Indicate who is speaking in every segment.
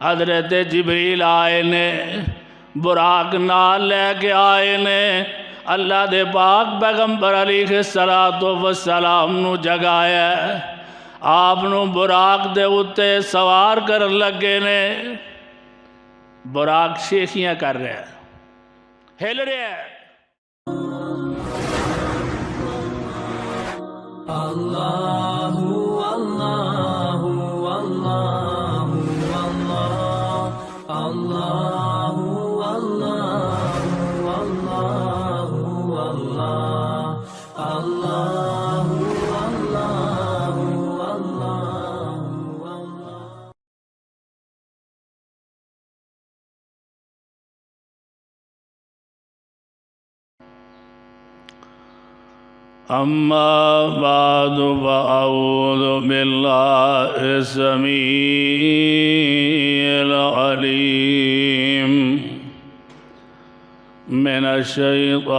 Speaker 1: حضرت جبریل آئے نے براق نال لے کے آئے نے اللہ دے پاک پیغمبر علیہ السلام نو جگایا آپ نو براق دے اتے سوار کر لگے نے براق شیخیاں کر رہے ہیں ہل رہے ہیں
Speaker 2: اللہ اللہ اللہ اللہ اللہ
Speaker 1: أما بعد فأعوذ بالله السميع العليم من الشيطان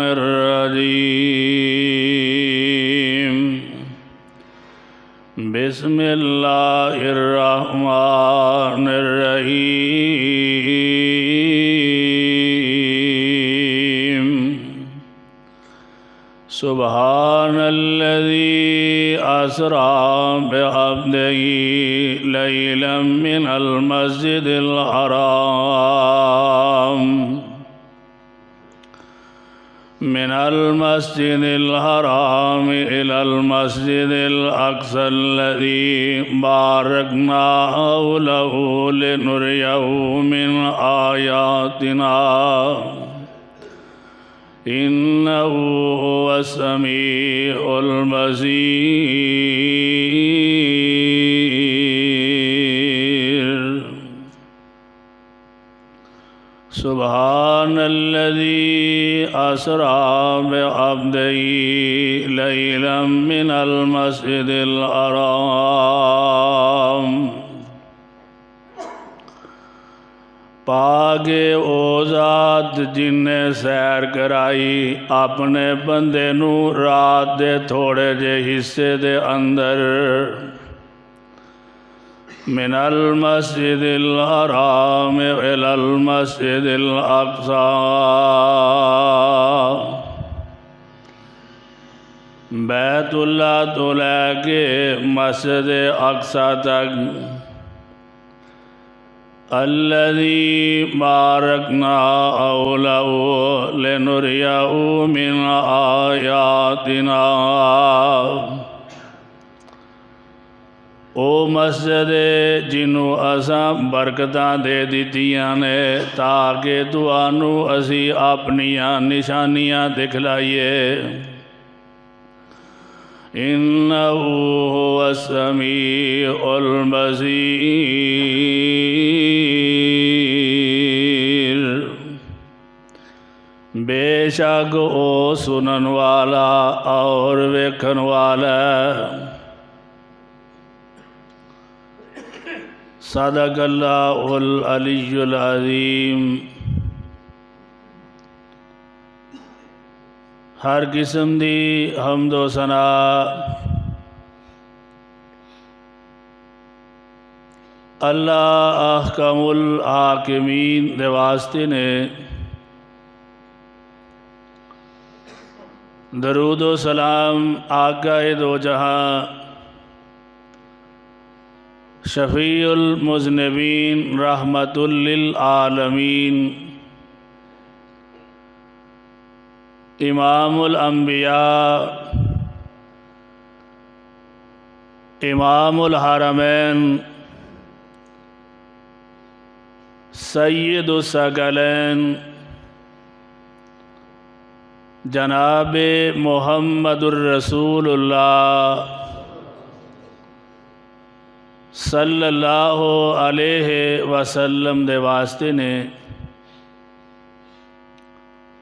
Speaker 1: الرجيم بسم الله الرحمن الرحيم سبحان الذي أسرى بعبده ليلا من المسجد الحرام إلى المسجد الأقصى الذي باركنا حوله لنريه من آياتنا إنه هو السميع البصير سبحان الذي أسرى بعبده ليلا من المسجد الحرام پاک او ذات جن نے سیر کرائی اپنے بندے نو رات دے تھوڑے جے حصے دے اندر من المسجد الحرام الى المسجد الاقصى بیت اللہ تو لے کے مسجد اقصی تک الذي باركنا حوله لنريه من آياتنا او مسجد جنوں اساں برکتاں دے دتیاں نے تاکہ تانوں اسی اپنیاں نشانیاں دکھلائیے إنه هو السميع البصير بے شک او سنن والا اور ویکھن والا صدق اللہ العلی العظیم ہر قسم دی حمد و ثنا اللہ احکم الحاکمین دے واسطے نے درود و سلام آقا دو جہاں شفیع المذنبین رحمت للعالمین امام الانبیاء امام الحرمین سید الثقلین جناب محمد الرسول اللہ صلی اللہ علیہ وسلم دے واسطے نے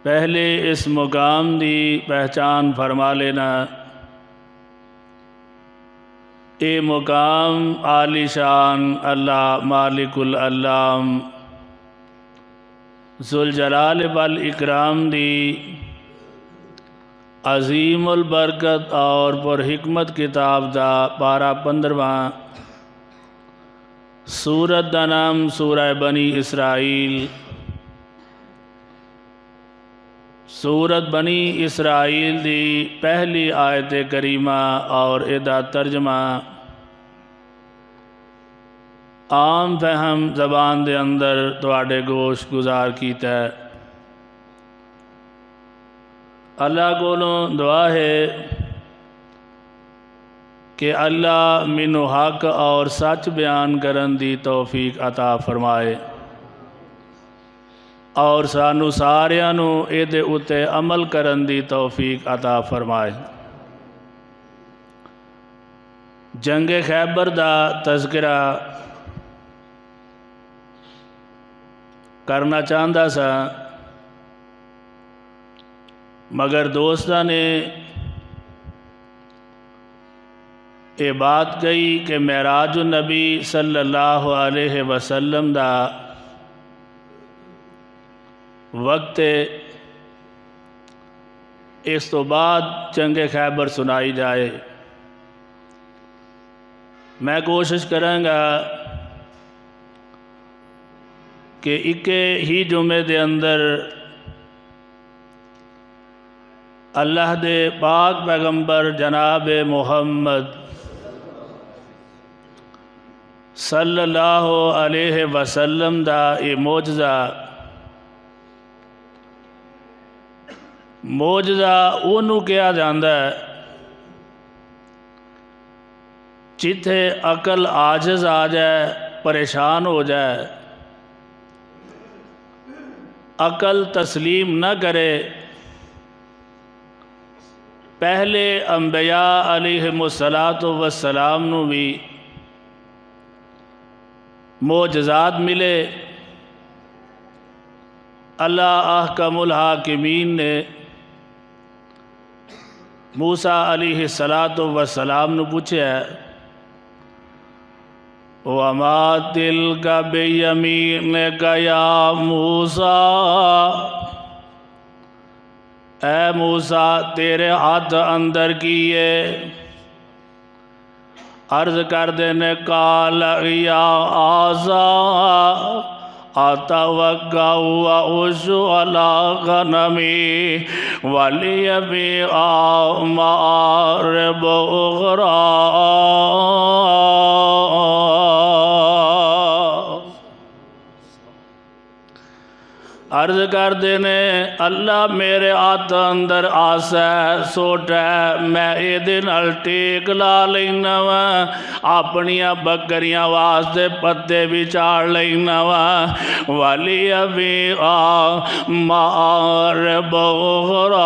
Speaker 1: پہلے اس مقام دی پہچان فرما لینا اے مقام عالی شان اللہ مالک العلام ذوالجلال والاکرام دی عظیم البرکت اور پر حکمت کتاب دا پارہ 15واں سورت دا نام سورہ بنی اسرائیل۔ سورت بنی اسرائیل دی پہلی آیت کریمہ اور ادا ترجمہ عام فہم زبان دے اندر تواڈے گوش گزار کیتا ہے۔ اللہ کولوں دعا ہے کہ اللہ مینوں حق اور سچ بیان کرن دی توفیق عطا فرمائے اور سانو ساریاں نو ایدے اتے عمل کرن دی توفیق عطا فرمائے۔ جنگ خیبر دا تذکرہ کرنا چاہتا سا، مگر دوستاں نے یہ بات کہی کہ معراج النبی صلی اللہ علیہ وسلم دا وقت اس تو بعد جنگ خیبر سنائی جائے۔ میں کوشش کروں گا کہ اکے ہی جمعے دے اندر اللہ دے پاک پیغمبر جناب محمد صلی اللہ علیہ وسلم دا یہ معجزہ انہوں کیا جاندہ ہے جتھے عقل عاجز آ جائے، پریشان ہو جائے، عقل تسلیم نہ کرے۔ پہلے انبیاء علیہم السلام نو بھی معجزات ملے۔ اللہ احکم الحاکمین نے موسیٰ علیہ السلام نو پوچھا ہے وَمَا تِلْكَ بِيَمِينِكَ يَا مُوسَىٰ، اے موسیٰ تیرے ہاتھ اندر کیے؟ عرض کر دینے قال یا عَصَا أَتَوَكَّأُ وَأَحُشُّ عَلَىٰ غَنَمِي وَلِيَ فِيهَا مَآرِبُ أُخْرَىٰ۔ عرض کر دینے اللہ میرے ہاتھ اندر آسا ہے، سوٹ ہے، میں ایدے نال ٹیک لا لینا وا، اپنیاں بکریاں واسطے پتے بھی چاڑ لینا وا، وَلِيَ فِيهَا مَآرِبُ أُخْرَىٰ،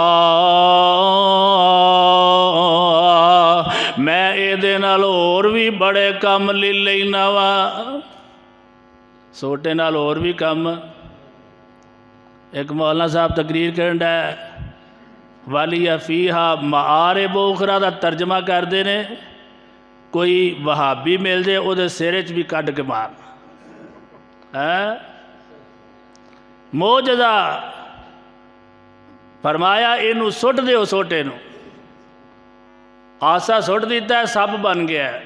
Speaker 1: میں ایدے نال اور بھی بڑے کم لے لینا وا۔ سوٹے نال اور بھی کم۔ ایک مولانا صاحب تقریر کرن ہے وَلِيَ فِيهَا مَآرِبُ أُخْرَىٰ دا ترجمہ کر دینے کوئی وہابی مل جائے او دے سیرے چ بھی کڈ کے مار۔ معجزہ فرمایا اینو سٹ دیو، سوٹے نو آسا سٹ دیتا ہے، سب بن گیا ہے۔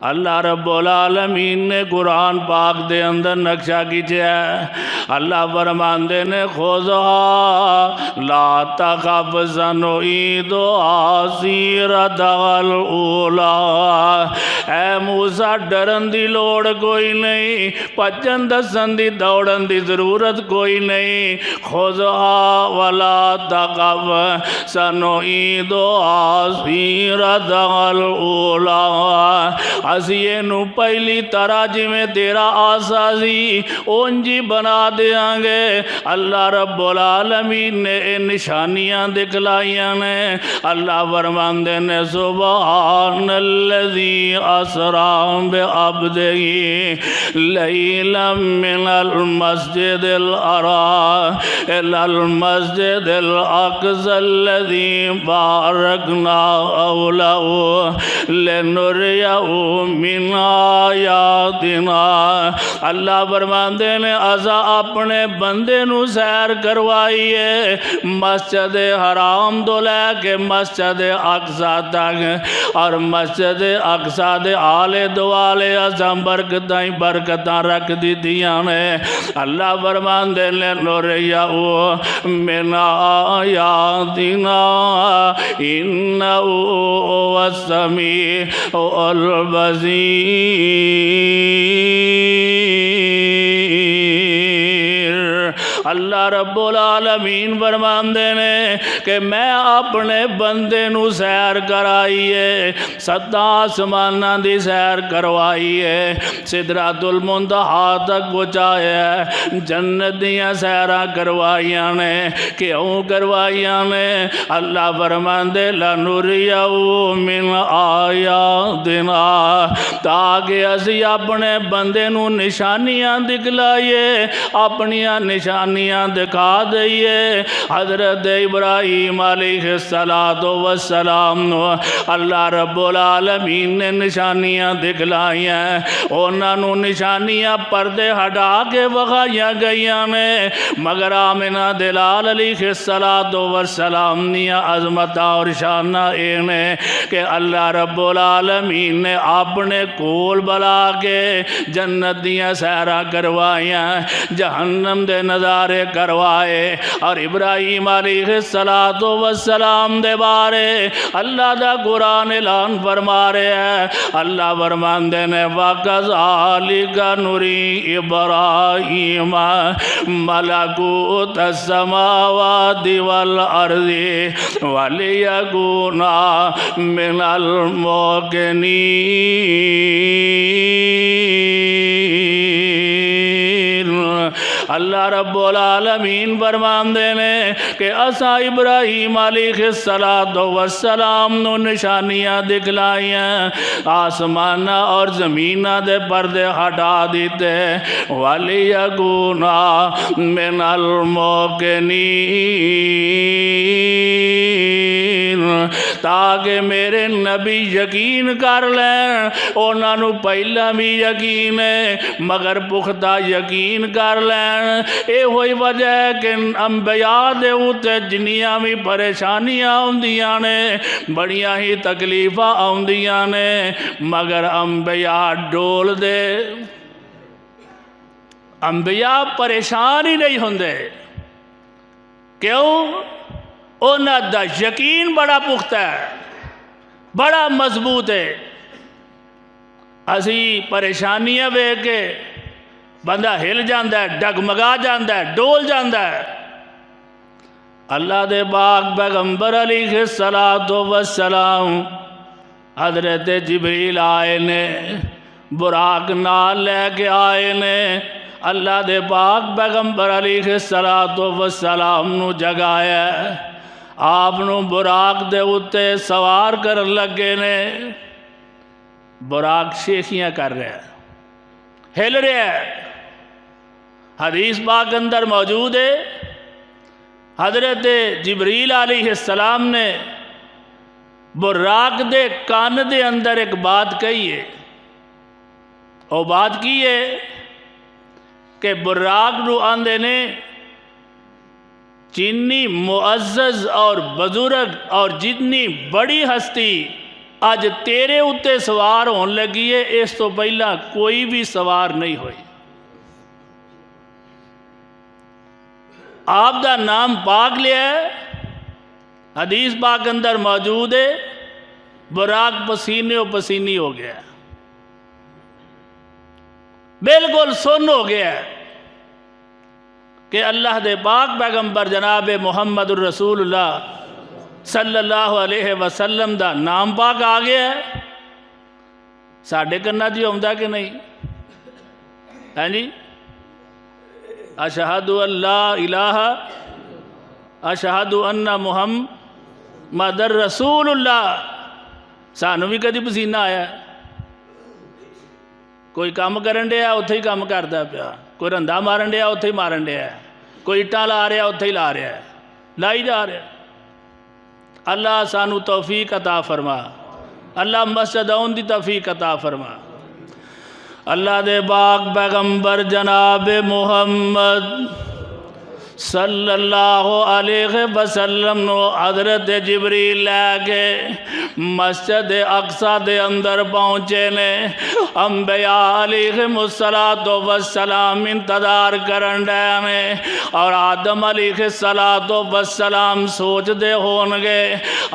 Speaker 1: اللہ رب العالمین نے قرآن پاک دے اندر نقشہ کیچے ہے۔ اللہ فرماندے نے خُذْهَا لَا تَخَفْ سَنُعِيدُهَا سِيرَتَهَا الْأُولَىٰ، اے موسیٰ ڈرن دی لوڑ کوئی نہیں، پچن دسن دی دوڑن دی ضرورت کوئی نہیں۔ خُذْهَا وَلَا تَخَفْ سَنُعِيدُهَا سِيرَتَهَا الْأُولَىٰ، اسی اینو پہلی طرح جی میں تیرا آسا سی اونجی بنا دیاں گے۔ اللہ رب العالمین نے نشانیاں دکھلائیاں نے۔ اللہ فرماندے نے سبحان الذی اسری بعبدہ لیلا من المسجد الحرام الی المسجد الاقصی الذی بارکنا حولہ لنریہ من آیاتنا اللہ فرماندے نے اسا اپنے بندے نو سیر کروائی مسجد حرام تو لے کے مسجد اقصی تک، اور مسجد اقصی دے آلے دوالے اساں برکتاں برکتاں رکھ دیتیاں نے۔ اللہ فرماندے نے نُرِیَّہُ مِنْ آیاتنا انہ هو السمیع البصیر۔ اللہ رب العالمین فرماندے نے کہ میں اپنے بندے نو سیر کرائیے، ستا آسماناں دی سیر کروائیے، سدرۃ المنتہا تک پہنچایا، جنت دیاں سیراں کروائیاں نے۔ کیوں کروائیاں نے؟ اللہ فرماندے لَنُرِيَهُ مِنْ آیاتنا، تاکہ اسی اپنے بندے نو نشانیاں دکھلائیے، اپنیاں نشانیاں دکھا دئیے۔ حضرت ابراہیم علیہ السلام نو اللہ رب العالمین نے نشانیاں دکھلائیاں، انہاں نو نشانیاں پردے ہٹا کے وکھائیاں گئیاں نے، مگر آمنہ دلال علیہ السلام نیاں عظمتہ اور شانہ اینے کہ اللہ رب العالمین نے اپنے کول بلا کے جنت دیاں سیراں کروائیاں، جہنم دے نظارے کروائے، اور ابراہیم علیہ السلام دے بارے اللہ دا قرآن اعلان فرما رہے ہیں۔ اللہ فرماندے نے وَكَذَلِكَ نُرِي إِبْرَاهِيمَ مَلَكُوتَ السَّمَاوَاتِ وَالْأَرْضِ وَلِيَكُونَ مِنَ الْمُوقِنِينَ۔ اللہ رب العالمین فرماندے نے کہ اسا ابراہیم علیہ السلام نو نشانیاں دکھلائیاں، آسمانہ اور زمینہ دے پردے ہٹا دیتے، وَلِيَكُونَ مِنَ الْمُوقِنِينَ، تاکہ میرے نبی یقین کر لیں۔ انہاں نو پہلا بھی یقین ہے مگر پختہ یقین کر لیں۔ اے ہوئی وجہ ہے کہ انبیاء دے اوتے جنیاں بھی پریشانیاں ہوندیاں نے، بڑیاں ہی تکلیفاں ہوندیاں نے، مگر انبیاء ڈول دے، انبیاء پریشان ہی نہیں ہوندے۔ کیوں؟ انہاں دا یقین بڑا پختہ ہے، بڑا مضبوط ہے۔ اسی پریشانیاں وے کے بندہ ہل جاندہ ہے، ڈگمگا جاندہ ہے، ڈول جاندہ ہے۔ اللہ دے پاک پیغمبر علیہ السلام حضرت جبریل آئے نے، براق نال لے کے آئے نے، اللہ دے پاک پیغمبر علیہ السلام نو جگایا، آپ نو براق دے اتے سوار کر لگے نے۔ براق شیخیاں کر رہے ہیں، ہل رہے ہیں۔ حدیث پاک اندر موجود ہے، حضرت جبریل علیہ السلام نے براق دے کان دے اندر ایک بات کہی ہے، وہ بات کی ہے کہ براق نو آندے نے جتنی معزز اور بزرگ اور جتنی بڑی ہستی آج تیرے اتے سوار ہون لگی ہے، اس تو پہلا کوئی بھی سوار نہیں ہوئی۔ آپ دا نام پاک لیا ہے، حدیث پاک اندر موجود ہے، براق پسینے و پسینی ہو گیا، بالکل سن ہو گیا کہ اللہ دے پاک پیغمبر جناب محمد الرسول اللہ صلی اللہ علیہ وسلم دا نام پاک آ گیا ہے۔ ساڑھے کرنا جی ہوندہ کہ نہیں؟ ہاں جی، اشہد اللہ الہ اشہد ان محمد رسول اللہ، سانو بھی کدی پسینہ آیا؟ کوئی کام کرن دیا اتھے ہی کام کردا پیا، کوئی رندہ مارن دیا اتھے ہی مارن دیا، کوئی اٹھا لا رہا اتھے ہی لا رہا ہے، لائی جا رہا ہے۔ اللہ سانو توفیق عطا فرما، اللہ مسجد آن دی توفیق عطا فرما۔ اللہ دے پاک پیغمبر جناب محمد صلی اللہ علیہ وسلم نو حضرت جبریل لے کے مسجد اقصی دے اندر پہنچے نے۔ انبیاء علیہ السلام انتظار کرن رہے نے، اور آدم علیہ السلام سوچ دے ہونگے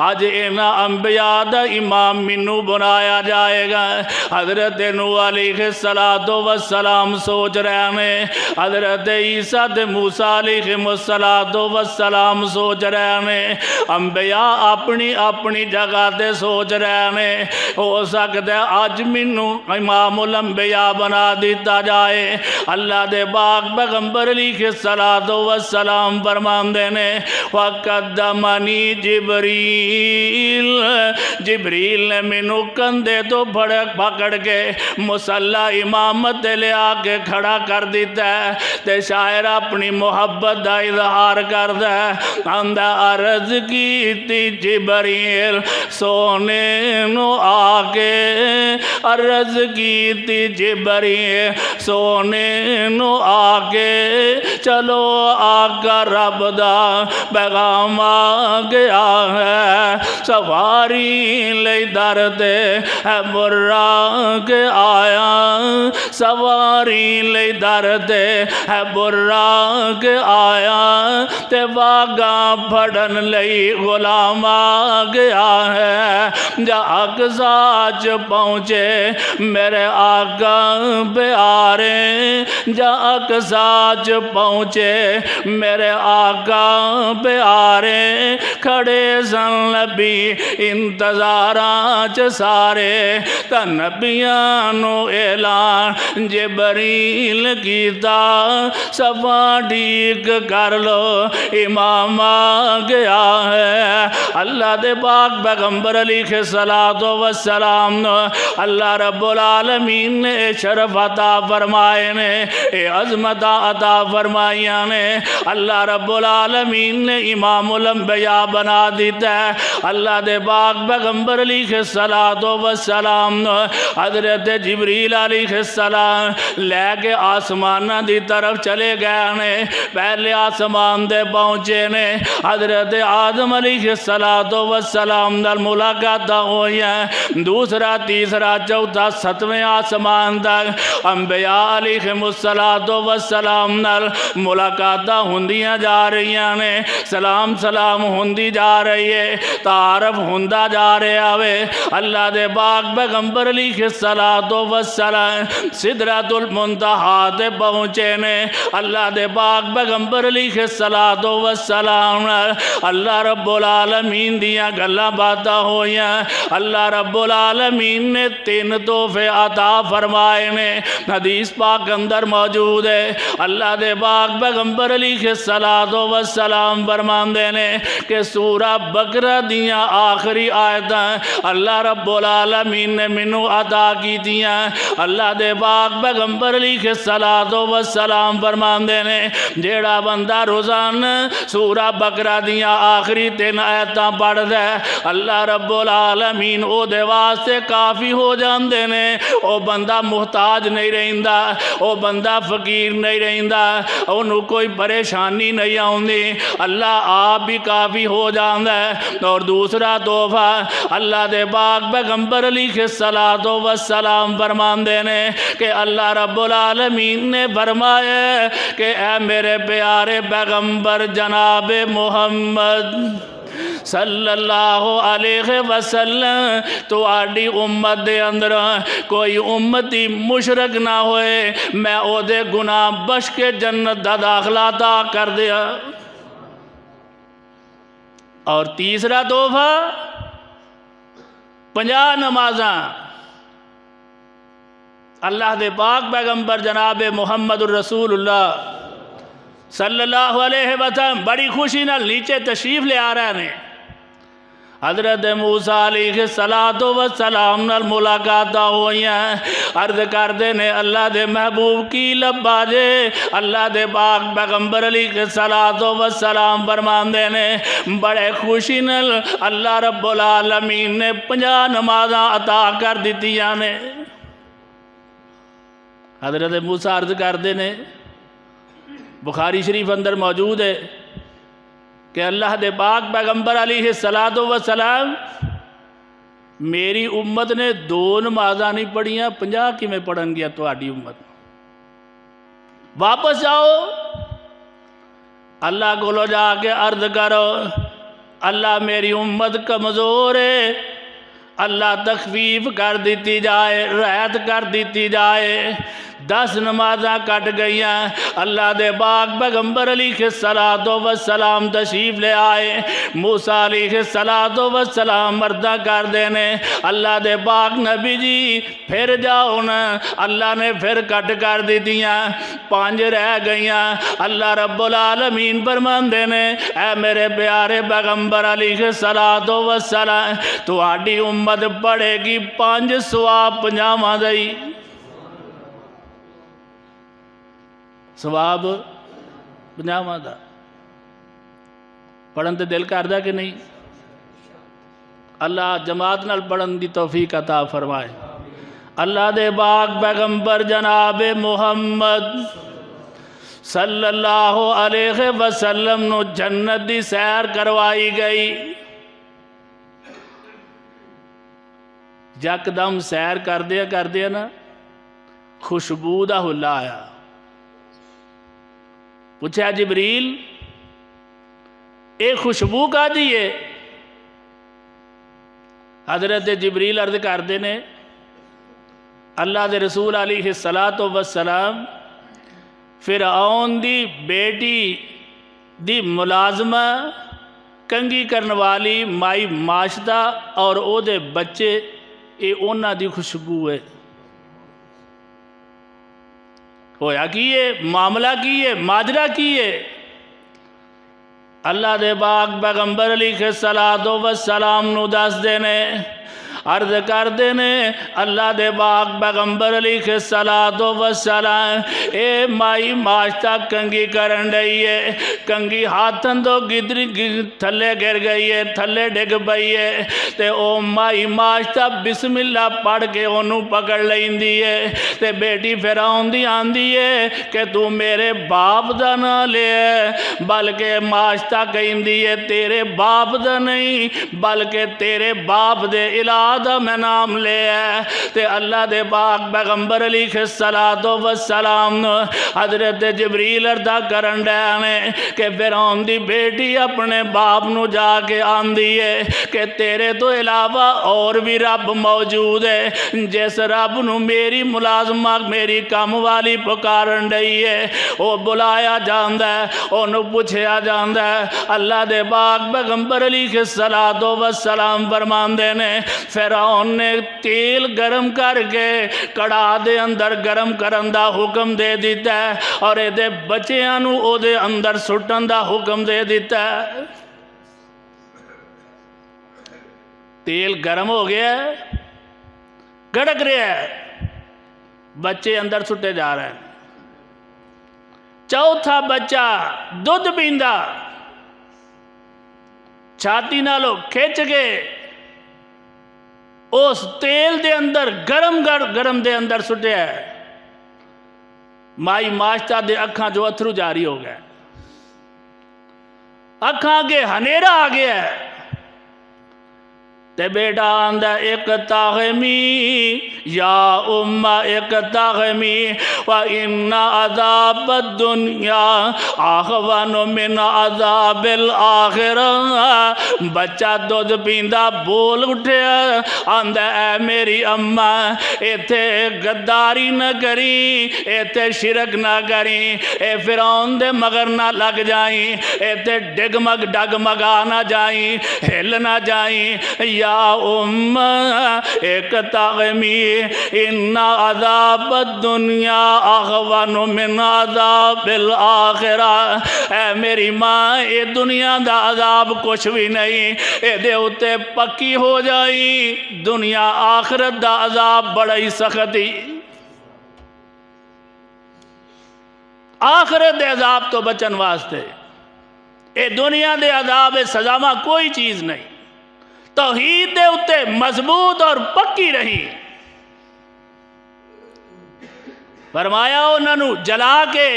Speaker 1: آج اینا انبیاء دا امام منو بنایا جائے گا۔ حضرت نوح علیہ السلام سوچ رہے نے، حضرت عیسیٰ دے موسیٰ علیہ السلام سوچ رہے نے، انبیاء اپنی اپنی جگہ تے سوچ رہے نے۔ ہو سکتا ہے آج منو امام الانبیاء بنا دیتا جائے۔ اللہ دے پاک پیغمبر علیہ السلام فرماندے نے وَقَدَّمَنِي جبریل نے منو کندھے تو پکڑ کے مصلی امامت لے آ کے کھڑا کر دیتا ہے، تے شاعر اپنی محبت دا اظہار کردا ہے۔ اندہ عرض کی تی جبریل سونے نو آکے، عرض کی تی جبریل سونے نو آکے، چلو آقا رب دا پیغام آ گیا ہے، سواری لے درتے ہے برا کے آیا، سواری لے درتے ہے برا کے آیا، تے واگا پھڑن لئی غلام آ گیا ہے۔ جا اقصیٰ چ پہنچے میرے آقا پیارے، جا اقصیٰ چ پہنچے میرے آقا پیارے، کھڑے سن نبی انتظاراں چ سارے، تا نبیاں نو اعلان جبریل کیتا، صفا ڈیک کر لو امام آ گیا ہے۔ اللہ دے پاک پیغمبر علیہ السلام نو اللہ رب العالمین نے شرف عطا فرمائے نے، اے عظمت عطا فرمائیاں نے۔ اللہ رب العالمین نے امام الانبیاء بنا دیتا ہے۔ اللہ دے پاک پیغمبر علیہ السلام نو حضرت جبریل علیہ السلام لے کے آسمانہ دی طرف چلے گئے نے۔ پہلے آسمان دے پہنچے نے، حضرت آدم علیہ السلام نال ملاقات ہوئی ہے۔ دوسرا تیسرا چوتھا ستویں آسمان تک انبیاء علیہ السلام نال ملاقات ہوندیاں جا رہی نے، سلام ہوندی جا رہی ہے، تعارف ہوندا جا رہا ہے۔ اللہ دے پاک پیغمبر علیہ السلام سدرۃ المنتہا تے پہنچے نے۔ اللہ دے پاک پیغمبر علیہ السلام اللہ رب العالمین دیاں گلاں باتاں ہوئیاں۔ اللہ رب العالمین نے 3 تحفے عطا فرمائے نے، حدیث پاک اندر موجود ہے۔ اللہ دے پاک پیغمبر علیہ السلام فرماندے نے کہ سورہ بقرہ دیاں آخری آیتاں اللہ رب العالمین نے منو عطا کی دیاں۔ اللہ دے پاک پیغمبر علیہ السلام فرماندے نے جیڑا بندہ روزانہ سورہ بقرہ دیاں آخری 3 آیتاں پڑھ دے، اللہ رب العالمین او دے واسطے کافی ہو جاندے نے۔ او بندہ محتاج نہیں رہندا، او بندہ فقیر نہیں رہندا، انہوں کوئی پریشانی نہیں آؤندی، اللہ آپ بھی کافی ہو جاندہ ہے۔ اور دوسرا تحفہ اللہ دے پاک پیغمبر علیہ السلام فرماندے نے کہ اللہ رب العالمین نے فرمایا کہ اے میرے پیارے پیغمبر جناب محمد صلی اللہ علیہ وسلم، تو آڈی امت دے اندر کوئی امتی مشرک نہ ہوئے، میں او دے گناہ بخش کے جنت دا داخلہ عطا کر دیا۔ اور تیسرا تحفہ 50 نمازاں اللہ دے پاک پیغمبر جناب محمد الرسول اللہ صلی اللہ علیہ وسلم بڑی خوشی نال نیچے تشریف لے آ رہے ہیں۔ حضرت موسیٰ علیہ السلام نال ملاقات ہوئی ہیں، عرض کردے نے اللہ دے محبوب کی لبا جے۔ اللہ دے پاک پیغمبر علیہ السلام فرماندے نے بڑے خوشی نال اللہ رب العالمین نے 50 نمازاں عطا کر دیتیاں نے۔ حضرت موسیٰ عرض کرتے ہیں، بخاری شریف اندر موجود ہے کہ اللہ دے پاک پیغمبر علیہ السلام میری امت نے 2 نمازاں نہیں پڑھیاں، 50 کیویں پڑھن گیا تہاڈی امت؟ واپس جاؤ، اللہ کو جا کے عرض کرو، اللہ میری امت کمزور ہے، اللہ تخفیف کر دیتی جائے، رعایت کر دیتی جائے۔ 10 نمازاں کٹ گئیاں، اللہ دے پاک پیغمبر علیہ السلام تشریف لے آئے، موسیٰ علیہ السلام مردہ کر دینے، اللہ دے پاک نبی جی پھر جاؤ نا، اللہ نے پھر کٹ کر دیتیاں، 5 رہ گئیاں۔ اللہ رب العالمین فرمان دینے، اے میرے پیارے پیغمبر علیہ السلام تہاڈی امت پڑھے گی 5 ثواب 50 دئی، ثواب 50 دا۔ پڑھن تے دل کردا کہ نہیں؟ اللہ جماعت نال پڑھن دی توفیق عطا فرمائے۔ اللہ دے پاک پیغمبر جناب محمد صلی اللہ علیہ وسلم نو جنت دی سیر کروائی گئی، یکدم سیر کردیا نا خوشبو دا حلا آیا۔ پوچھا جبریل اے خوشبو کا دیئے؟ حضرت جبریل عرض کردے نے، اللہ دے رسول علیہ السلام فرعون دی بیٹی دی ملازمہ کنگھی کرن والی مائی معاشدہ اور او دے بچے، اے اونا دی خوشبو ہے۔ ہویا کیے معاملہ کیے ماجرہ کیے؟ اللہ دے پاک پیغمبر علیہ السلام نو دس دینے، عرض کر دینے، اللہ دے پاک پیغمبر علیہ السلام اے مائی معاشتہ کنگھی کرن رہی ہے، کنگھی ہاتھن دو گدری تھلے گر گئی ہے، تھلے ڈگ پئی ہے، تے او مائی معاشتہ بسم اللہ پڑھ کے انہوں پکڑ لیندی ہے، تے بیٹی فرعون دی آندی ہے کہ تو میرے باپ دا نہ لے، بلکہ معاشتہ کہندی ہے تیرے باپ دا نہیں بلکہ تیرے باپ دے الہ دا میں نام لے ہے۔ تے اللہ دے پاک پیغمبر علیہ السلام حضرت جبریل اردہ کرن رہنے کہ فرعون دی بیٹی اپنے باپ نو جا کے آندی ہے کہ تیرے تو علاوہ اور بھی رب موجود ہے، جس رب نو میری ملازمہ میری کام والی پکارن رہی ہے وہ بلایا جاندہ ہے، انہوں پوچھیا جاندہ ہے۔ اللہ دے پاک پیغمبر علیہ السلام فرمان دینے، فرعون نے تیل گرم کر کے کڑا دے اندر گرم کرن دا حکم دے دیتا ہے اور دے بچیاں نو او دے اندر سٹن دا حکم دے دیتا ہے۔ تیل گرم ہو گیا ہے، گڑک رہا ہے، بچے اندر سٹے جا رہے ہیں۔ چوتھا بچہ دودھ پیندا، چھاتی نالو کھچ کے اس تیل دے اندر گرم دے اندر سٹے ہے، مائی معاشتہ دے اکھاں جو اتھرو جاری ہو گئے، اکھاں کے ہنیرہ آ گیا ہے، تے بیٹا آندہ اقتغمی یا امہ اقتغمی وَإِنَّ عَذَابَ الدُّنْيَا أَهْوَنُ مِنْ عَذَابِ الْآخِرَةِ۔ بچہ دودھ پیندا بول اٹھے آندہ اے میری اماں ایتھے غداری نہ کری، ایتھے شرک نہ کری، اے فرعون دے مگر نہ لگ جائیں، ایتھے ڈگمگ ڈگمگا نہ جائیں، ہل نہ جائیں، یا اقتغمی ان عذاب الدنیا اغون من عذاب الاخرہ۔ اے میری ماں اے دنیا دا عذاب کچھ بھی نہیں، اے دے اتے پکی ہو جائی، دنیا آخرت دا عذاب بڑا ہی سختی۔ آخرت دے عذاب تو بچن واسطے، اے دنیا دے عذاب سزا میں کوئی چیز نہیں، توحید دے اتے مضبوط اور پکی رہی۔ فرمایا انہوں جلا کے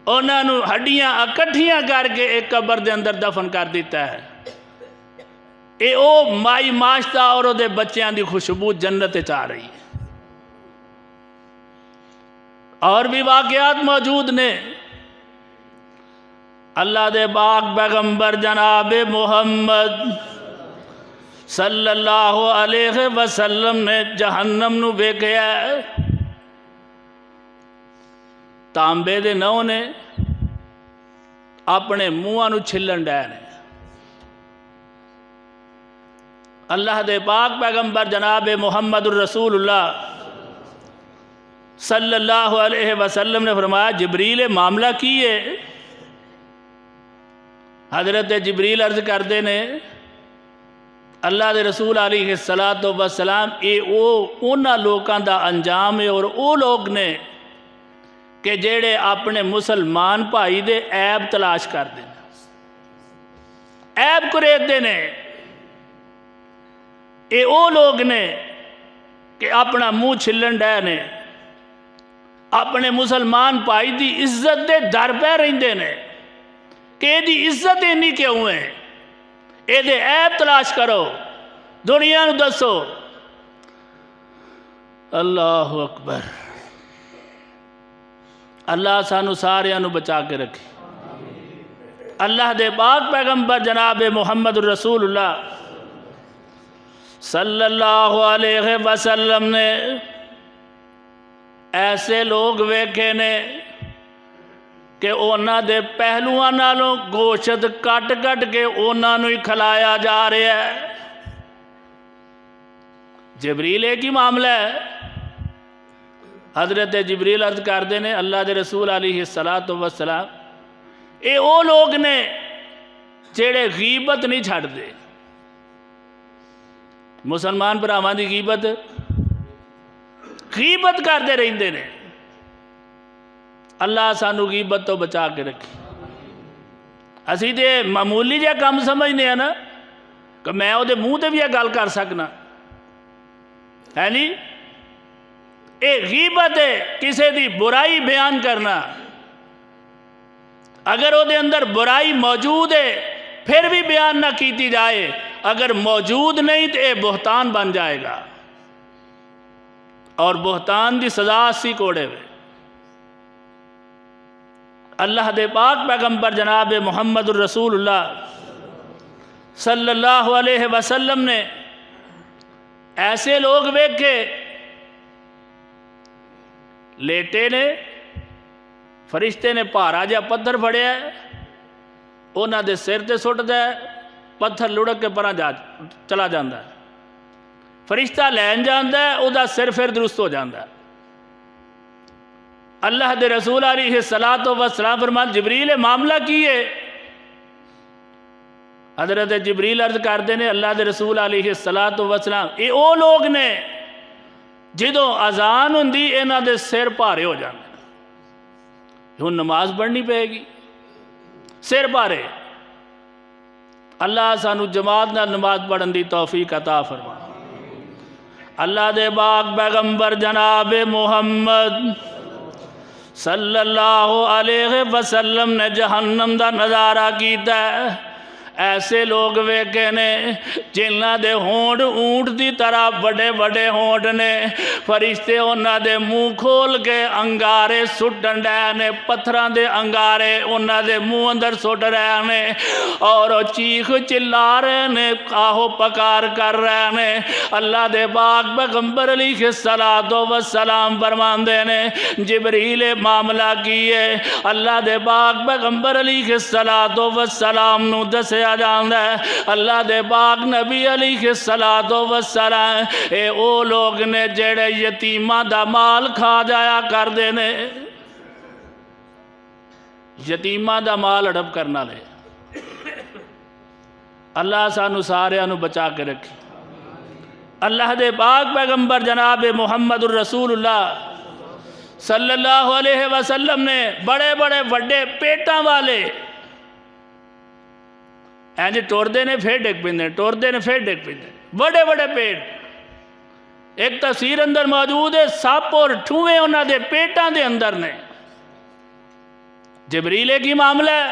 Speaker 1: انہوں ہڈیاں اکٹھیاں کر کے ایک قبر دے اندر دفن کر دیتا ہے. اے او مائی ماشتہ اور دے بچیاں دی خوشبو جنت چاہ رہی ہے. اور بھی واقعات موجود نے. اللہ دے پاک پیغمبر جناب محمد صلی اللہ علیہ وسلم نے جہنم نو ویکھیا ہے. تانبے دے نو نے اپنے منہاں نو چھلن ڈے نے. اللہ دے پاک پیغمبر جناب محمد الرسول اللہ صلی اللہ علیہ وسلم نے فرمایا جبریل معاملہ کی ہے؟ حضرت جبریل عرض کردے نے اللہ دے رسول علیہ السلام اے اونا لوکاں دا انجام ہے اور او لوگ نے کہ جیڑے اپنے مسلمان بھائی دے عیب تلاش کر دیں عیب کریت دے نے. اے او لوگ نے کہ اپنا منہ چھلن ڈے نے اپنے مسلمان بھائی دی عزت دے در پہ رہندے نے کہ اے دی عزت اینی کیوں ہے. اے دے عیب تلاش کرو دنیا نو دسو. اللہ اکبر. اللہ سانو سارے نو بچا کے رکھے. اللہ دے پاک پیغمبر جناب محمد الرسول اللہ صلی اللہ علیہ وسلم نے ایسے لوگ ویکھے نے کہ اونا دے پہلوਆਂ نالوں گوشت کٹ کٹ کے اونا نو ہی کھلایا جا رہا ہے. جبریل ایک ہی معاملہ ہے. حضرت جبریل عرض کردے نے اللہ دے رسول علیہ السلام اے او لوگ نے جیڑے غیبت نہیں چھڑ دے. مسلمان بھراواں دی غیبت کردے رہندے نے. اللہ سانو غیبت تو بچا کے رکھے. اسی تے معمولی جہا کام سمجھنے ہیں نا کہ میں او دے منہ تے بھی یہ گل کر سکنا ہے نہیں. اے غیبت ہے کسے دی برائی بیان کرنا. اگر او دے اندر برائی موجود ہے پھر بھی بیان نہ کیتی جائے. اگر موجود نہیں تو اے بہتان بن جائے گا اور بہتان دی سزا اسی کوڑے ہوئے. اللہ دے پاک پیغمبر جناب محمد الرسول اللہ صلی اللہ علیہ وسلم نے ایسے لوگ ویکھے لیٹے نے فرشتے نے پہارا جا پتھر پھڑیا ہے اونا دے سر تے سٹ دے پتھر لڑک کے پرا چلا جاندہ ہے. فرشتہ لین جاندہ ہے او دا سر پھر درست ہو جاندہ ہے. اللہ دے رسول علیہ السلام فرمان جبریل معاملہ کیے. حضرت جبریل عرض کردے نے اللہ دے رسول علیہ السلام اے او لوگ نے جدوں اذان ہوندی انہاں دے سر بھارے ہو جاندے. ہن نماز پڑھنی پائے گی سر بھارے. اللہ سانو جماعت نال نماز پڑھن دی توفیق عطا فرما. اللہ دے پاک پیغمبر جناب محمد صلی اللہ علیہ وسلم نے جہنم دا نظارہ کیتا ہے. ایسے لوگ ویکھے نے جنہاں دے ہونٹ اونٹ دی طرح بڑے بڑے ہونٹ نے. فرشتے انہاں دے منہ کھول کے انگارے سٹن رہے نے پتھراں دے انگارے انہاں دے منہ اندر سٹ رہے نے اور چیخ چلا رہے نے آہو پکار کر رہے نے. اللہ دے پاک پیغمبر علیہ السلام فرماندے نے جبریل معاملہ کیے. اللہ دے پاک پیغمبر علیہ السلام نو دسے جاندہ ہے. اللہ دے پاک نبی علیہ السلام اے او لوگ نے جڑے یتیمہ دا مال کھا جایا کر دینے. یتیمہ دا مال اڑپ کرنا لے. اللہ سانو سارے نو بچا کے رکھی. اللہ دے پاک پیغمبر جناب محمد الرسول اللہ صلی اللہ علیہ وسلم نے بڑے بڑے وڈے پیٹاں والے اینجے ٹور دے نے پھر ڈیک پیندے ٹور دے نے پھر ڈیک پیندے بڑے بڑے پیٹ ایک تفسیر اندر موجود ہے سپ اور ٹھوئے انہاں دے پیٹاں دے اندر نے۔ جبریل کی معاملہ ہے،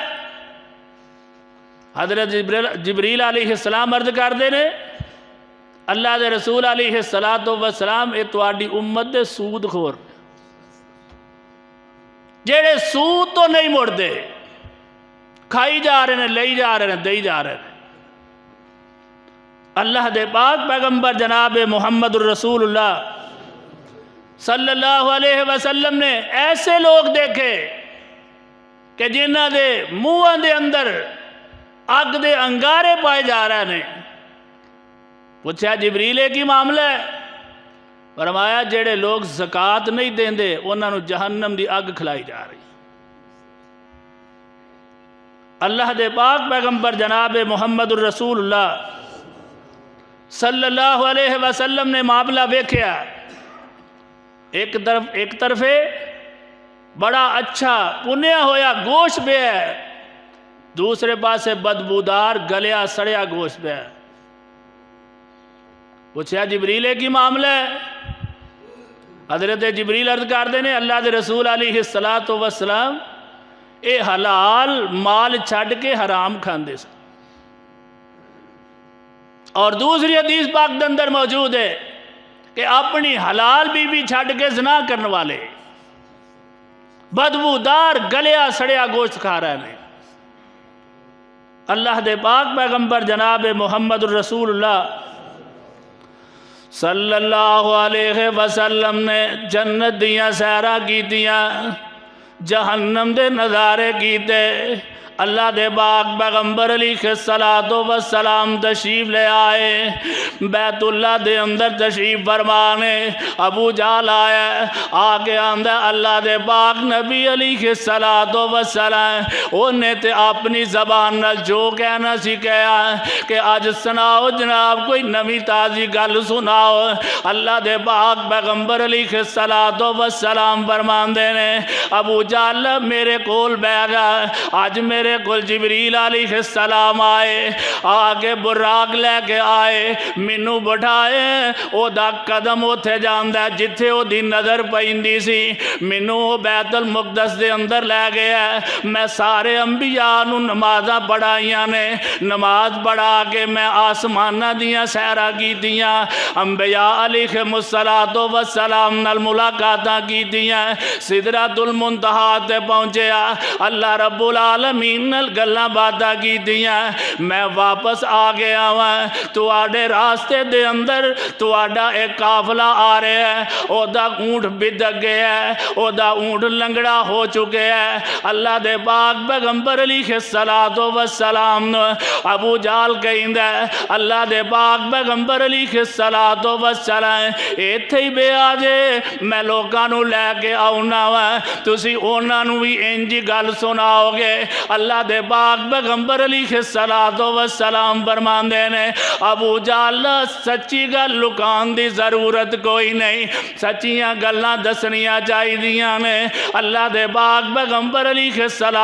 Speaker 1: حضرت جبریل علیہ السلام عرض کر دے نے اللہ دے رسول علیہ السلام اے تواڈی امت دے سود خور جیڑے سود تو نہیں مڑتے، کھائی جا رہے ہیں، لئی جا رہے ہیں، دئی جا رہے ہیں۔ اللہ دے پاک پیغمبر جناب محمد الرسول اللہ صلی اللہ علیہ وسلم نے ایسے لوگ دیکھے کہ جنہاں دے منہاں دے اندر اگ دے انگارے پائے جا رہے ہیں۔ پوچھا جبریل کی معاملہ ہے؟ فرمایا جڑے لوگ زکوٰۃ نہیں دیندے انہاں نو جہنم دی اگ کھلائی جا رہی۔ اللہ دے پاک پیغمبر جناب محمد الرسول اللہ صلی اللہ علیہ وسلم نے معاملہ ویکھیا، ایک طرف بڑا اچھا پنیا ہویا گوشت پہ ہے، دوسرے پاسے بدبودار گلیا سڑیا گوشت پہ ہے۔ پوچھا جبریل کی معاملہ ہے؟ حضرت جبریل عرض کر دینے اللہ دے رسول علیہ السلام اے حلال مال چھڑ کے حرام کھاندے سے۔ اور دوسری حدیث پاک دے اندر موجود ہے کہ اپنی حلال بیوی چھڑ کے زنا کرنے والے بدبودار گلیا سڑیا گوشت کھا رہے ہیں۔ اللہ دے پاک پیغمبر جناب محمد الرسول اللہ صلی اللہ علیہ وسلم نے جنت دیاں سیرہ کیتیاں، جہنم دے نظارے کیتے۔ اللہ دے پاک پیغمبر علیہ السلام تشریف لے آئے، بیت اللہ دے اندر تشریف فرمانے۔ ابو جہل آیا، آگے آندہ اللہ دے پاک نبی علیہ السلام انہیں تے اپنی زبان نال جو کہنا سی کہا کہ آج سناؤ جناب کوئی نوی تازی گل سناؤ۔ اللہ دے پاک پیغمبر علیہ السلام فرماندے نے ابو جہل میرے کول بیٹھ جا، آج میرے کول جبریل علیہ السلام آئے، آگے براق لے کے آئے، مینوں بٹھائے، او دا قدم اوتھے جاندا جتھے او دی نظر پیندی سی، مینوں بیت المقدس دے اندر لے گیا۔ میں سارے انبیاء نوں نمازاں پڑھائیاں نے، نماز پڑھا کے میں آسماناں دیاں سیرہ کیتیاں، انبیاء علیہ السلام نال ملاقاتاں کیتیاں، سدرۃ المنتہا تے پہنچیا، اللہ رب العالمین نال گلاں باتاں کیتیاں۔ میں واپس آ گیا ہاں، تواڈے راستے دے اندر تواڈا ایک قافلہ آ رہا ہے، او دا اونٹ بدک گیا ہے، او دا اونٹ لنگڑا ہو چکے ہے۔ اللہ دے پاک پیغمبر علیہ السلام ابو جہل کہندا ہے اللہ دے پاک پیغمبر علیہ السلام ایتھے ہی بے آ جے، میں لوکاں نوں لے کے آؤنا وا، تسی انہاں نوں وی انج گل سناؤ گے۔ اللہ دے پاک پیغمبر علیہ السلام فرماندے نے ابو جہل سچی گل لکان دی ضرورت کوئی نہیں، سچیاں گلاں دسنیاں چاہیدیاں نے۔ اللہ دے پاک پیغمبر علیہ السلام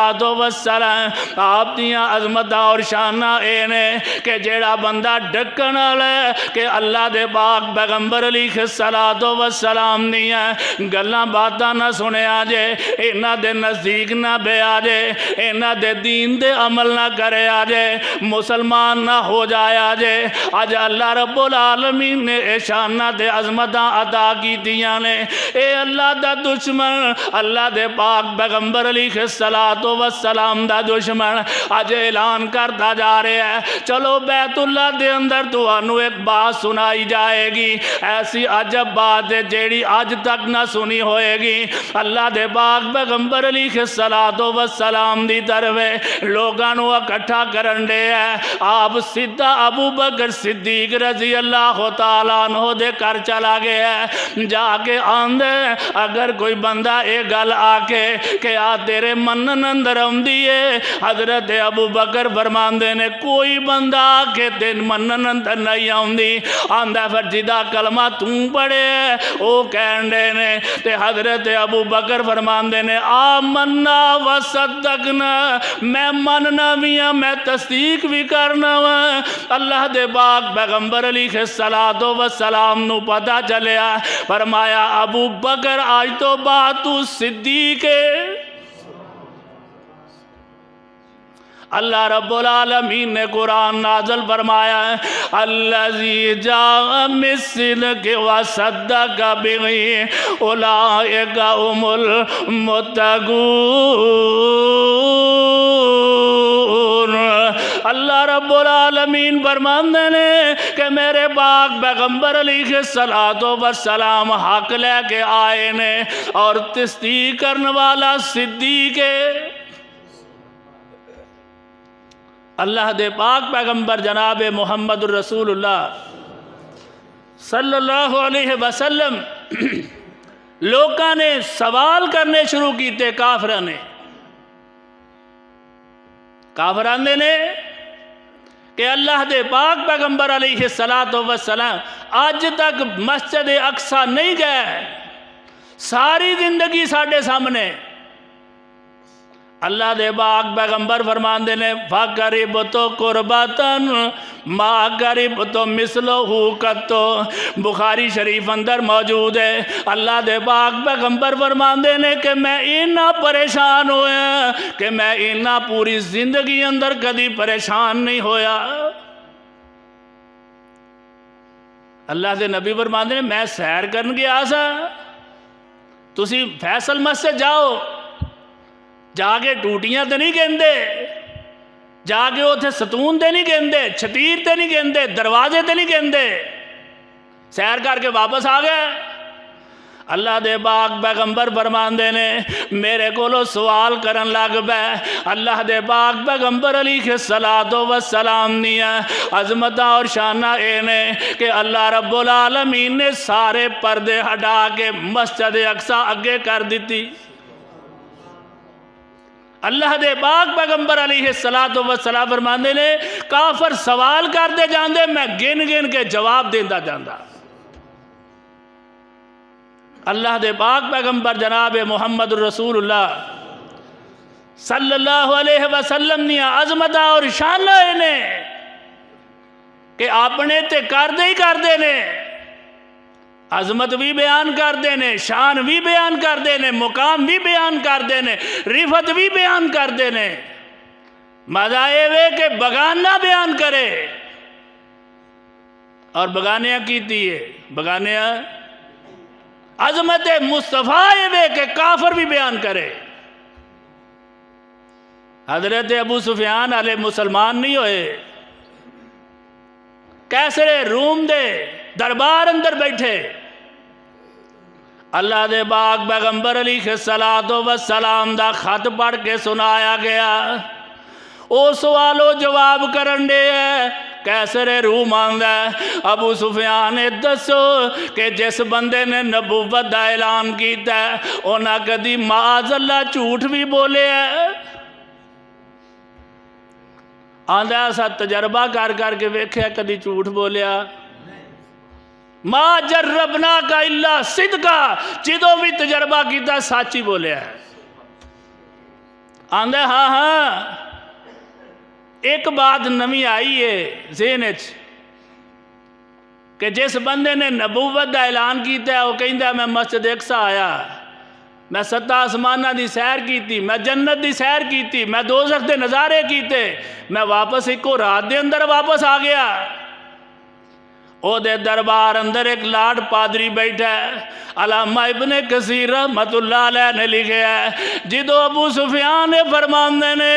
Speaker 1: آپ دیاں عظمتاں اور شاناں اے نے کہ جیڑا بندہ ڈکن والا ہے کہ اللہ دے پاک پیغمبر علیہ السلام دیاں گلاں باتاں نہ سنیا جے، انہاں دے نزدیک نہ بے آ جے، انہاں دے دین دے عمل نہ کرے آ جے، مسلمان نہ ہو جایا جے۔ آج اللہ رب العالمین نے اے شانہ دے عظمتاں عطا کی دیاں نے۔ اے اللہ دا دشمن، اللہ دے پاک پیغمبر علیہ السلام دا دشمن آج اعلان کرتا جا رہے ہیں چلو بیت اللہ دے اندر تو انو ایک بات سنائی جائے گی، ایسی عجب بات ہے جیڑی آج تک نہ سنی ہوئے گی۔ اللہ دے پاک پیغمبر علیہ السلام دی طرف لوگاں نو اکٹھا کرن دے ہے، آپ سیدھا ابو بکر صدیق رضی اللہ تعالیٰ عنہ دے کر چلا گیا ہے، جا کے آندے اگر کوئی بندہ ایک گل آکے کہ آ تیرے منن اندر آمدی ہے، حضرت ابو بکر فرماندے نے کوئی بندہ آکے تین منن اندر نہیں آمدی، آندہ پھر جدہ کلمہ توں پڑے او کہندے نے تے حضرت ابو بکر فرماندے نے آمنا و صدقنا میں مننا بھی ہاں میں تصدیق بھی کرنا وا۔ اللہ دے پاک پیغمبر علیہ السلام نو پتہ چلیا، فرمایا ابو بکر آج تو بعد تو صدیق ہے۔ اللہ رب العالمین نے قرآن نازل فرمایا ہے الذی جاء بالصدق وصدق بہ اولئک هم المتقون۔ اللہ رب العالمین فرماندے نے کہ میرے پاک پیغمبر علیہ السلام حق لے کے آئے نے اور تصدیق کرنے والا صدیق ہے۔ اللہ دے پاک پیغمبر جناب محمد الرسول اللہ صلی اللہ علیہ وسلم لوگوں نے سوال کرنے شروع کیتے، کافران نے کہ اللہ دے پاک پیغمبر علیہ السلام آج تک مسجد اقصی نہیں گئے، ساری زندگی ساڑھے سامنے۔ اللہ دے پاک پیغمبر فرماندے نے فَقَرِبْ تو قُرْبَتًا مَا قَرِبْ تو مِثْلُهُ قَطُّ۔ بخاری شریف اندر موجود ہے۔ اللہ دے پاک پیغمبر فرماندے نے کہ میں اتنا پریشان ہویا کہ میں اتنا پوری زندگی اندر کدی پریشان نہیں ہویا۔ اللہ دے نبی فرماندے نے میں سیر کرن گیا سا، تسی فیصل مسجد جاؤ، جا کے ٹوٹیاں تے نہیں گھندے، جا کے اتھے ستون تے نہیں گھندے، چھتیر تے نہیں گھندے، دروازے تے نہیں گھندے، سیر کر کے واپس آ گئے۔ اللہ دے پاک پیغمبر فرماندے نے میرے کولو سوال کرن لگ پے۔ اللہ دے پاک پیغمبر علیہ السلام نیا عظمتہ اور شانہ اے نے کہ اللہ رب العالمین نے سارے پردے ہٹا کے مسجد اقصی اگے کر دیتی۔ اللہ دے پاک پیغمبر علیہ السلام فرماندے نے کافر سوال کرتے جاندے میں گن گن کے جواب دیندہ جاندہ۔ اللہ دے پاک پیغمبر جناب محمد الرسول اللہ صلی اللہ علیہ وسلم نے عظمتہ اور شانہ نے کہ اپنے تے کر دے نے، عظمت بھی بیان کر دینے، شان بھی بیان کر دینے، مقام بھی بیان کر دینے، رفت بھی بیان کر دینے۔ مزہ اے کہ بگانہ بیان کرے اور بگانیاں کیتی ہے، بگانیاں عظمت مصطفیٰ اے کہ کافر بھی بیان کرے۔ حضرت ابو سفیان علیہ مسلمان نہیں ہوئے، کیسرے روم دے دربار اندر بیٹھے، اللہ دے پاک پیغمبر علیہ السلام دا خط پڑھ کے سنایا گیا۔ او سوالو جواب کرن دے کیسر روم آندہ ہے ابو سفیان دسو کہ جس بندے نے نبوت دا اعلان کیتا ہے انہاں کدی معاذ اللہ جھوٹ بھی بولے ہے؟ آندہ ایسا تجربہ کر کے ویکھیا کدی جھوٹ بولیا؟ ما جربنا کا اللہ صدقہ، جدوں بھی تجربہ کیتا سچی بولیا ہے۔ آندہ ہاں ایک بات نمی آئی ہے ذہن وچ کہ جس بندے نے نبوت دا اعلان کیتا ہے وہ کہندا میں مسجد اقصی آیا، میں 7 آسمانہ دی سیر کیتی، میں جنت دی سیر کیتی، میں دوزخ دے نظارے کیتے، میں واپس ایک رات دے اندر واپس آ گیا۔ او دے دربار اندر ایک لاڈ پادری بیٹھا ہے، علامہ ابن کثیر رحمت اللہ علیہ نے لکھے ہے جدو ابو سفیان فرماندے نے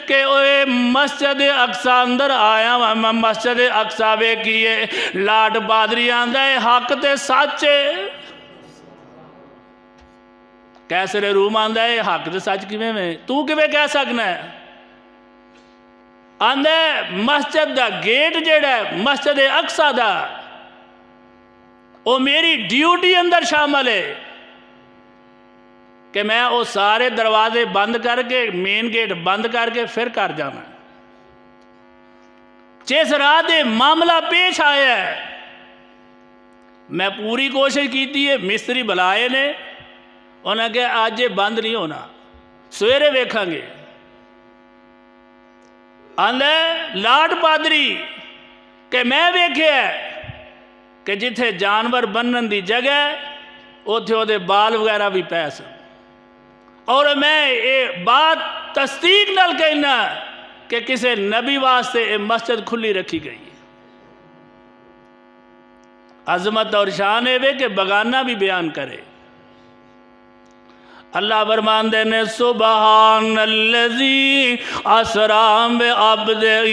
Speaker 1: کہ اوے مسجد اقصی اندر آیا میں مسجد اقصی ویکھیے، لاڈ پادری آندہ ہے حق تے سچے، کیسر روم آندہ ہے حق تے سچ کیویں میں تو کیویں کہہ سکنا ہے؟ آندھے مسجد دا گیٹ جیڑا ہے مسجد اقصی دا وہ میری ڈیوٹی اندر شامل ہے کہ میں وہ سارے دروازے بند کر کے مین گیٹ بند کر کے پھر کر جانا۔ جس رات معاملہ پیش آیا ہے میں پوری کوشش کیتی ہے، مستری بلائے نے انہوں نے کہا آج یہ بند نہیں ہونا، سویرے ویکھاں گے۔ آندا لاٹ پادری کہ میں ویکھیا کہ جتھے جانور بنن دی جگہ ہے اوتھے او دے بال وغیرہ بھی پے سن، اور میں یہ بات تصدیق نال کہنا کہ کسی نبی واسطے یہ مسجد کھلی رکھی گئی ہے۔ عظمت اور شان ہے کہ بگانہ بھی بیان کرے۔ اللہ فرمان دینے سبحان الذی اسرا بعبدہ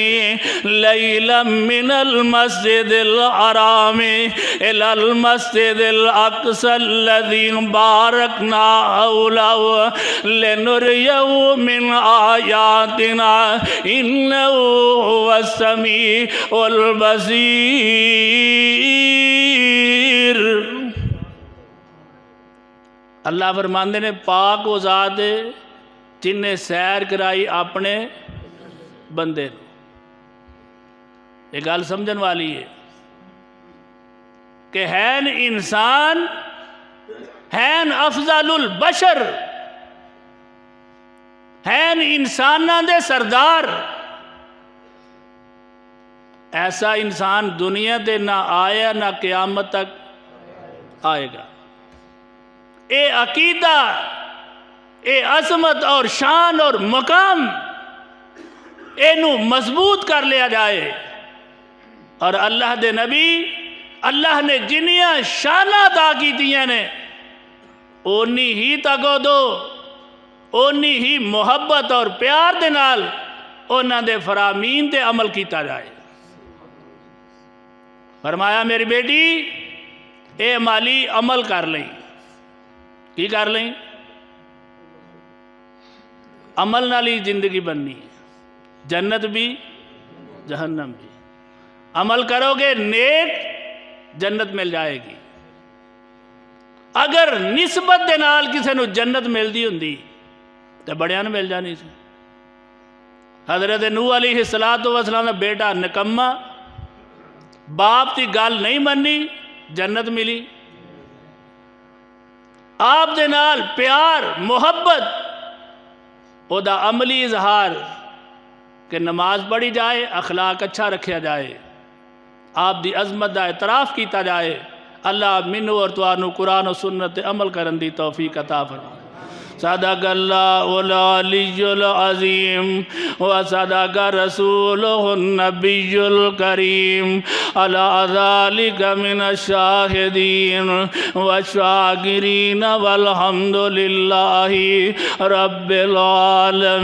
Speaker 1: لیلا من المسجد الحرام الی المسجد الاقصی الذی بارکنا حولہ لنریہ من آیاتنا انہ هو السمیع البصیر۔ اللہ فرماندے نے پاک و ذات جن نے سیر کرائی اپنے بندے نو۔ یہ گل سمجھن والی ہے کہ ہین انسان ہین افضل البشر، ہین انساناں دے سردار، ایسا انسان دنیا تے نہ آیا نہ قیامت تک آئے گا۔ اے عقیدہ، اے عظمت اور شان اور مقام اینو مضبوط کر لیا جائے، اور اللہ دے نبی اللہ نے جنیاں شانہ عطا کیتیاں نے اونی ہی تگو دو، اونی ہی محبت اور پیار دے نال انہاں دے فرامین تے عمل کیتا جائے۔ فرمایا میری بیٹی اے مالی عمل کر لیں، کی کر لیں؟ عمل نالی زندگی بننی ہے، جنت بھی جہنم بھی۔ عمل کرو گے نیک جنت مل جائے گی۔ اگر نسبت دے نال کسے نو جنت مل دی ہوندی تو بڑیاں نو مل جانی سی۔ حضرت نوح علیہ السلام دا بیٹا نکمہ، باپ کی گل نہیں منی، جنت ملی۔ آپ دے نال پیار محبت او دا عملی اظہار کہ نماز پڑھی جائے، اخلاق اچھا رکھیا جائے، آپ دی عظمت دا اعتراف کیتا جائے۔ اللہ منو اور توانو قرآن و سنت عمل کرن دی توفیق عطا فرمائے۔ صدق اللہ العلی العظیم وصدق رسولہ النبی الکریم علی ذالک من الشاہدین والشاکرین والحمد للہ رب العالمین۔